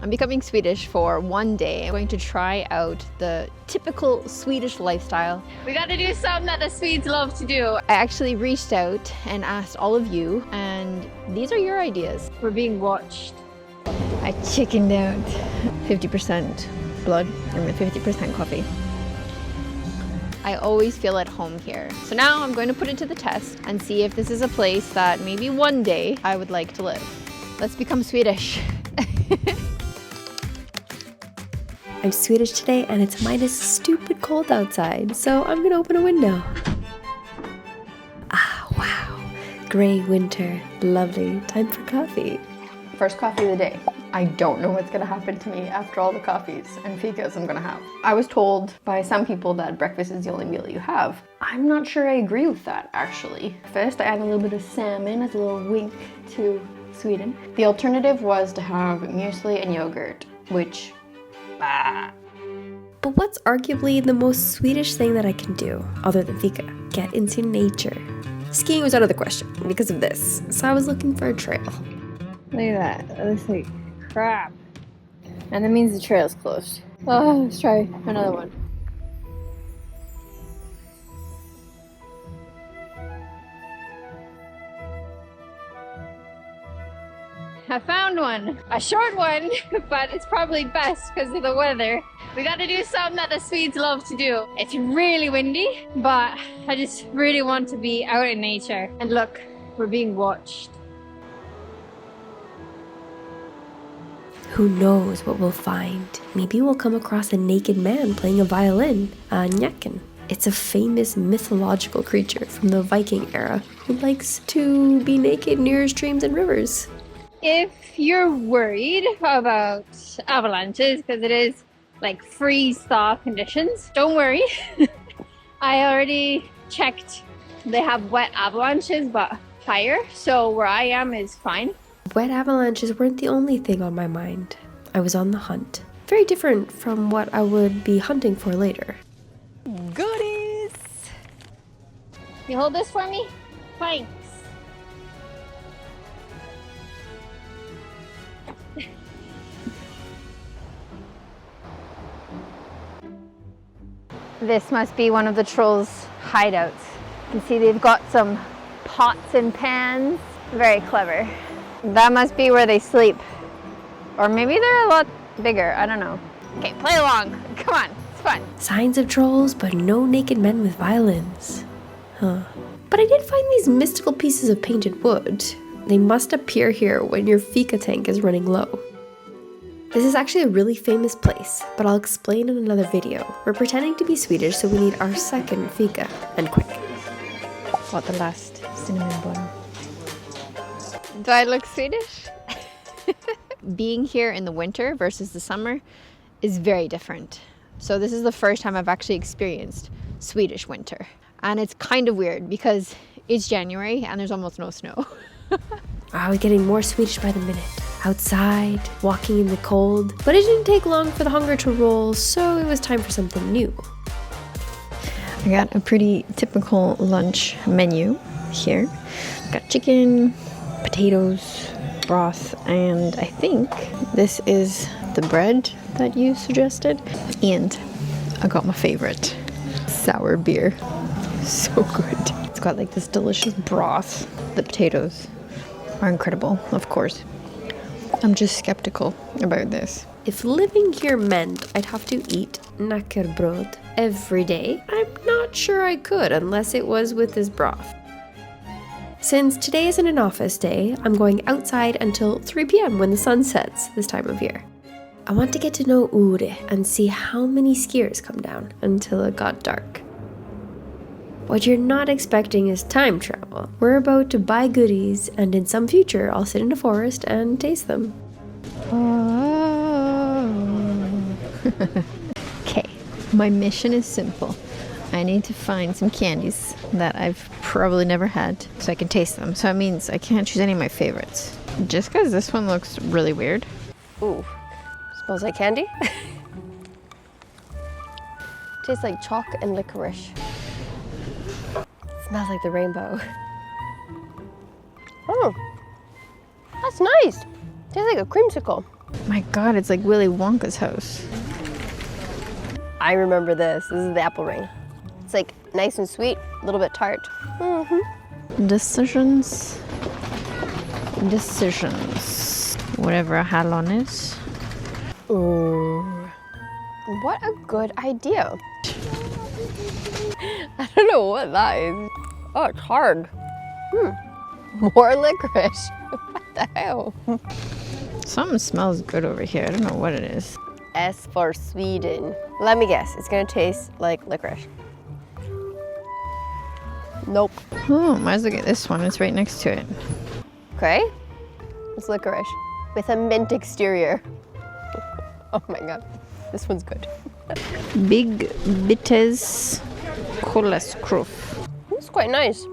I'm becoming Swedish for one day. I'm going to try out the typical Swedish lifestyle. We got to do something that the Swedes love to do. I actually reached out and asked all of you, and these are your ideas. We're being watched. I chickened out. 50% blood and 50% coffee. I always feel at home here. So now I'm going to put it to the test and see if this is a place that maybe one day I would like to live. Let's become Swedish. I'm Swedish today and it's minus stupid cold outside, so I'm gonna open a window. Ah, wow. Gray winter, lovely. Time for coffee. First coffee of the day. I don't know what's gonna happen to me after all the coffees and fikas I'm gonna have. I was told by some people that breakfast is the only meal you have. I'm not sure I agree with that, actually. First, I add a little bit of salmon as a little wink to Sweden. The alternative was to have muesli and yogurt, which, But what's arguably the most Swedish thing that I can do, other than fika? Get into nature. Skiing was out of the question because of this, so I was looking for a trail. Look at that. That looks like crap. And that means the trail's closed. Oh, let's try another one. I found one. A short one, but it's probably best because of the weather. We got to do something that the Swedes love to do. It's really windy, but I just really want to be out in nature. And look, we're being watched. Who knows what we'll find? Maybe we'll come across a naked man playing a violin, a njacken. It's a famous mythological creature from the Viking era who likes to be naked near streams and rivers. If you're worried about avalanches, because it is like freeze-thaw conditions, don't worry. I already checked. They have wet avalanches, but higher. So where I am is fine. Wet avalanches weren't the only thing on my mind. I was on the hunt. Very different from what I would be hunting for later. Goodies! You hold this for me? Thanks. This must be one of the trolls' hideouts. You can see they've got some pots and pans. Very clever. That must be where they sleep. Or maybe they're a lot bigger, I don't know. Okay, play along. Come on, it's fun. Signs of trolls, but no naked men with violins. Huh. But I did find these mystical pieces of painted wood. They must appear here when your Fika tank is running low. This is actually a really famous place, but I'll explain in another video. We're pretending to be Swedish, so we need our second Fika, and quick. Got the last cinnamon bun. Do I look Swedish? Being here in the winter versus the summer is very different. So this is the first time I've actually experienced Swedish winter. And it's kind of weird because it's January and there's almost no snow. I was getting more Swedish by the minute. Outside, walking in the cold. But it didn't take long for the hunger to roll, so it was time for something new. I got a pretty typical lunch menu here. Got chicken, potatoes, broth, and I think this is the bread that you suggested. And I got my favorite, sour beer. So good. It's got like this delicious broth. The potatoes are incredible, of course. I'm just skeptical about this. If living here meant I'd have to eat knäckebröd every day, I'm not sure I could unless it was with this broth. Since today isn't an office day, I'm going outside until 3 p.m. when the sun sets this time of year. I want to get to know Ure and see how many skiers come down until it got dark. What you're not expecting is time travel. We're about to buy goodies, and in some future, I'll sit in a forest and taste them. Okay, my mission is simple. I need to find some candies that I've probably never had so I can taste them. So it means I can't choose any of my favorites. Just because this one looks really weird. Ooh, smells like candy. Tastes like chalk and licorice. Smells like the rainbow. Oh, that's nice. Tastes like a creamsicle. My God, it's like Willy Wonka's house. I remember this. This is the apple ring. It's like nice and sweet, a little bit tart. Decisions. Whatever a halon is. Ooh. What a good idea. I don't know what that is. Oh, it's hard. More licorice. What the hell? Something smells good over here. I don't know what it is. S for Sweden. Let me guess. It's gonna taste like licorice. Nope. Oh, might as well get this one. It's right next to it. Okay. It's licorice with a mint exterior. Oh my God. This one's good. Big Bittes Kolaskruf. It's quite nice.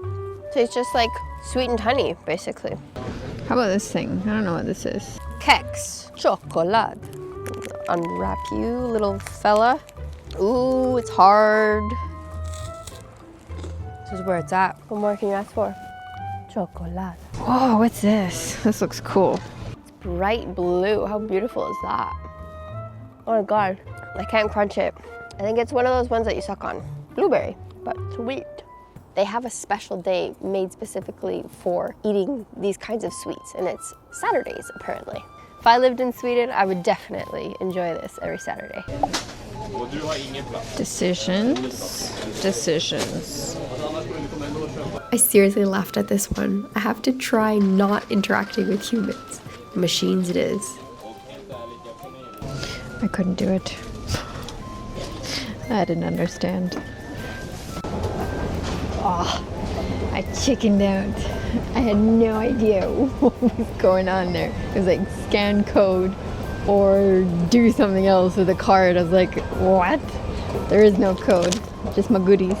Tastes just like sweetened honey, basically. How about this thing? I don't know what this is. Kex chocolate. Unwrap you, little fella. Ooh, it's hard. This is where it's at. What more can you ask for? Chocolate. Whoa, what's this? This looks cool. It's bright blue. How beautiful is that? Oh my God, I can't crunch it. I think it's one of those ones that you suck on. Blueberry, but sweet. They have a special day made specifically for eating these kinds of sweets, and it's Saturdays, apparently. If I lived in Sweden, I would definitely enjoy this every Saturday. Decisions. I seriously laughed at this one. I have to try not interacting with humans. Machines it is. I couldn't do it. I didn't understand. Oh, I chickened out. I had no idea what was going on there. It was like scan code or do something else with a card. I was like, what? There is no code, just my goodies.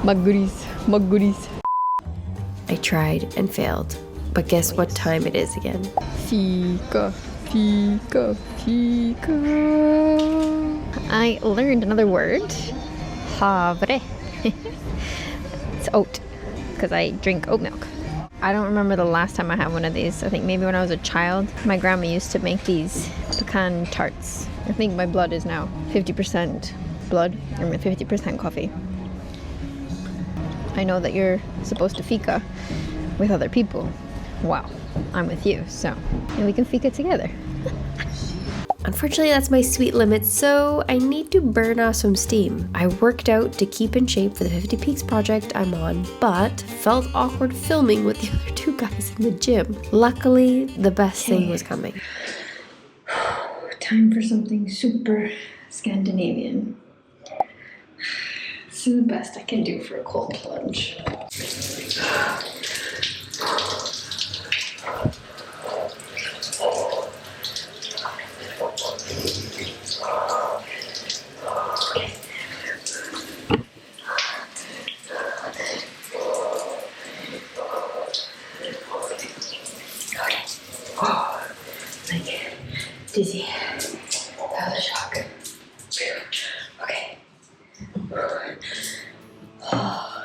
My goodies. I tried and failed, but guess what time it is again? Fika. I learned another word. Havre. It's oat, because I drink oat milk. I don't remember the last time I had one of these. I think maybe when I was a child. My grandma used to make these pecan tarts. I think my blood is now 50% blood and 50% coffee. I know that you're supposed to fika with other people. Wow, I'm with you, so and we can fika together. Unfortunately, that's my sweet limit, so I need to burn off some steam. I worked out to keep in shape for the 50 Peaks project I'm on, but felt awkward filming with the other two guys in the gym. Luckily, the best thing was coming. Time for something super Scandinavian. This is the best I can do for a cold plunge. Dizzy. That was a shock. Okay. Oh,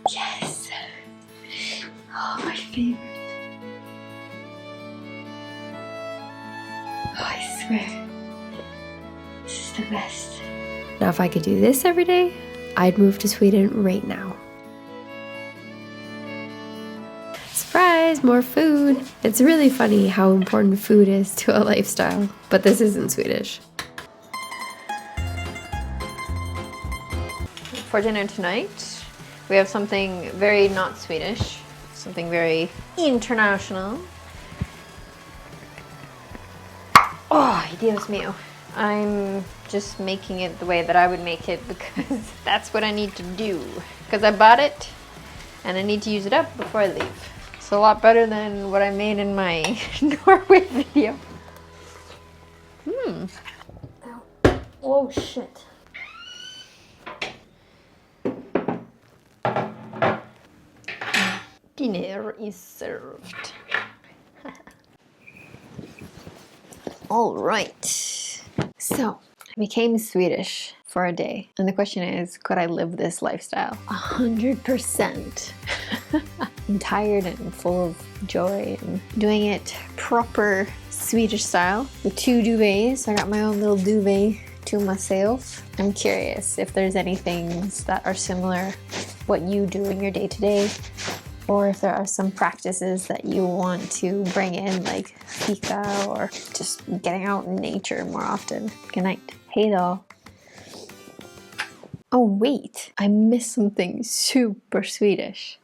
yes. Oh, my favorite. Oh, I swear. This is the best. Now, if I could do this every day, I'd move to Sweden right now. Surprise, more food. It's really funny how important food is to a lifestyle, but this isn't Swedish. For dinner tonight, we have something very not Swedish, something very international. Oh, Dios mío. I'm just making it the way that I would make it because that's what I need to do. Because I bought it and I need to use it up before I leave. It's a lot better than what I made in my Norway video. Oh shit. Dinner is served. All right. So I became Swedish for a day. And the question is, could I live this lifestyle? 100%. I'm tired and full of joy and doing it proper Swedish style with 2 duvets. I got my own little duvet to myself. I'm curious if there's any things that are similar what you do in your day-to-day, or if there are some practices that you want to bring in, like Fika or just getting out in nature more often. Good night. Hey då. Oh wait, I missed something super Swedish.